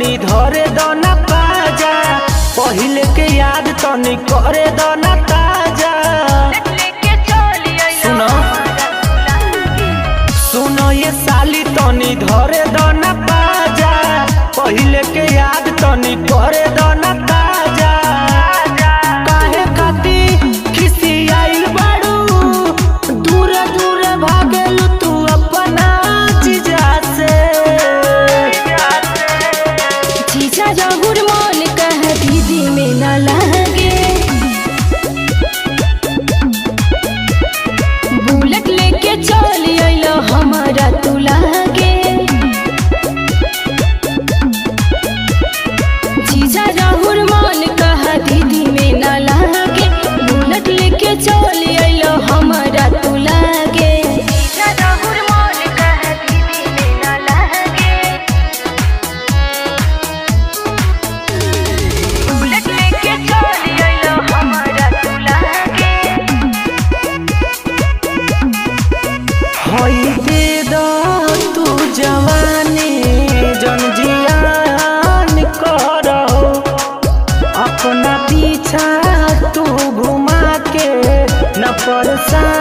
तनी धरे दना पाजा, पहिले के याद तनी करे दना ताजा। सुनो सुनो ये साली तनी धरे दना पाजा, पहिले के याद तनी करे दना ताजा। काहे खाती खिसी आइल बाड़ू, दूर दूर भागेलू तू अपना जीजा से। जीजा जहुर मन कह दीदी में न लगे, बुलेट लेके चल अइलो हमारा तू लागे। जीजा जहुर मन कह दीदी में न लगे, बुलेट लेके चल अइलो हमारा तू लागे। जीजा जहुर मन कह दीदी में न लगे, बुलेट लेके चल अइलो हमारा तू लागे। होई दे दो तू जवानी जन जियान करो, अपना पीछा तू घुमा के न परेशान